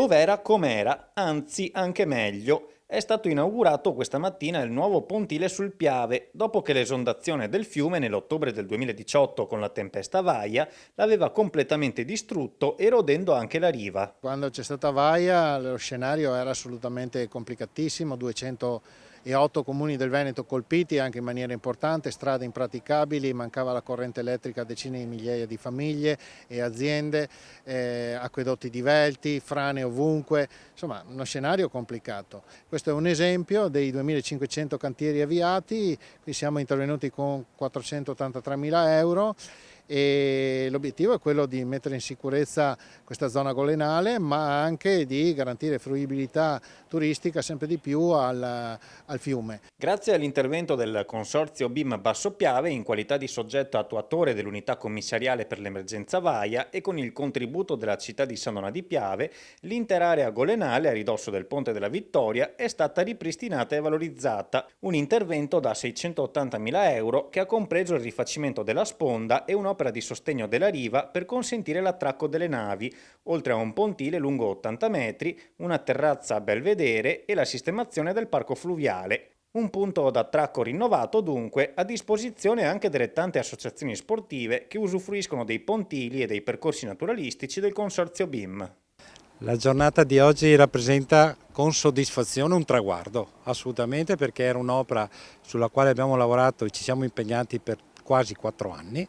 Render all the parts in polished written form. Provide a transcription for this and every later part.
Dov'era com'era, anzi anche meglio. È stato inaugurato questa mattina il nuovo pontile sul Piave, dopo che l'esondazione del fiume nell'ottobre del 2018 con la tempesta Vaia l'aveva completamente distrutto, erodendo anche la riva. Quando c'è stata Vaia lo scenario era assolutamente complicatissimo, 208 comuni del Veneto colpiti anche in maniera importante, strade impraticabili, mancava la corrente elettrica a decine di migliaia di famiglie e aziende, acquedotti divelti, frane ovunque, insomma uno scenario complicato. Questo è un esempio dei 2500 cantieri avviati, qui siamo intervenuti con 483.000 euro. E l'obiettivo è quello di mettere in sicurezza questa zona golenale, ma anche di garantire fruibilità turistica sempre di più al fiume. Grazie all'intervento del consorzio BIM Basso Piave in qualità di soggetto attuatore dell'unità commissariale per l'emergenza Vaia e con il contributo della città di Sannona di Piave, l'intera area golenale a ridosso del Ponte della Vittoria è stata ripristinata e valorizzata. Un intervento da 680.000 euro che ha compreso il rifacimento della sponda e un'opera di sostegno della riva per consentire l'attracco delle navi, oltre a un pontile lungo 80 metri, una terrazza a belvedere e la sistemazione del parco fluviale. Un punto d'attracco rinnovato dunque, a disposizione anche delle tante associazioni sportive che usufruiscono dei pontili e dei percorsi naturalistici del consorzio BIM. La giornata di oggi rappresenta con soddisfazione un traguardo, assolutamente, perché era un'opera sulla quale abbiamo lavorato e ci siamo impegnati per quasi 4 anni.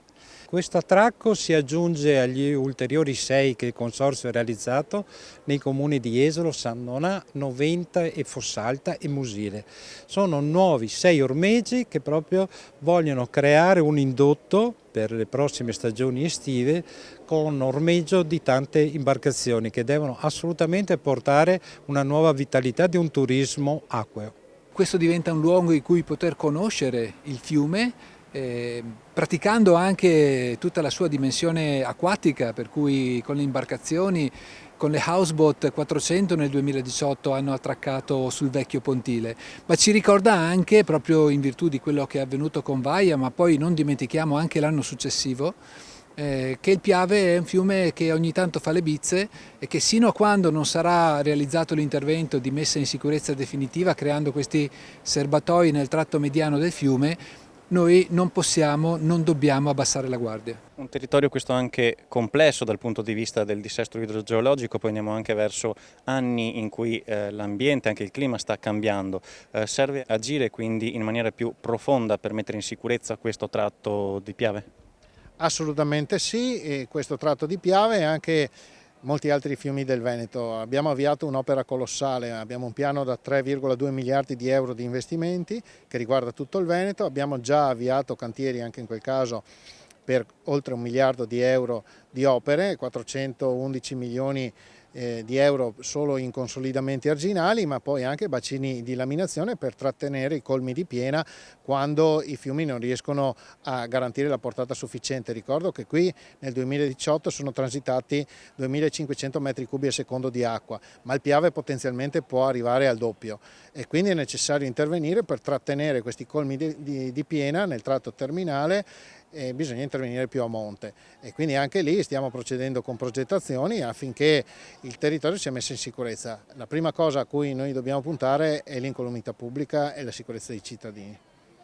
Questo attracco si aggiunge agli ulteriori 6 che il Consorzio ha realizzato nei comuni di Jesolo, Sannona, Noventa e Fossalta e Musile. Sono nuovi 6 ormeggi che proprio vogliono creare un indotto per le prossime stagioni estive con ormeggio di tante imbarcazioni che devono assolutamente portare una nuova vitalità di un turismo acqueo. Questo diventa un luogo in cui poter conoscere il fiume, praticando anche tutta la sua dimensione acquatica, per cui con le imbarcazioni, con le houseboat 400 nel 2018 hanno attraccato sul vecchio pontile, ma ci ricorda anche, proprio in virtù di quello che è avvenuto con Vaia, ma poi non dimentichiamo anche l'anno successivo, che il Piave è un fiume che ogni tanto fa le bizze e che sino a quando non sarà realizzato l'intervento di messa in sicurezza definitiva, creando questi serbatoi nel tratto mediano del fiume, noi non possiamo, non dobbiamo abbassare la guardia. Un territorio questo anche complesso dal punto di vista del dissesto idrogeologico, poi andiamo anche verso anni in cui l'ambiente, anche il clima sta cambiando. Serve agire quindi in maniera più profonda per mettere in sicurezza questo tratto di Piave? Assolutamente sì, e questo tratto di Piave e anche molti altri fiumi del Veneto. Abbiamo avviato un'opera colossale, abbiamo un piano da 3,2 miliardi di euro di investimenti che riguarda tutto il Veneto, abbiamo già avviato cantieri anche in quel caso per oltre 1 miliardo di euro di opere, 411 milioni di euro solo in consolidamenti arginali, ma poi anche bacini di laminazione per trattenere i colmi di piena quando i fiumi non riescono a garantire la portata sufficiente. Ricordo che qui nel 2018 sono transitati 2500 metri cubi al secondo di acqua, ma il Piave potenzialmente può arrivare al doppio e quindi è necessario intervenire per trattenere questi colmi di piena nel tratto terminale. E bisogna intervenire più a monte e quindi anche lì stiamo procedendo con progettazioni affinché il territorio sia messo in sicurezza. La prima cosa a cui noi dobbiamo puntare è l'incolumità pubblica e la sicurezza dei cittadini.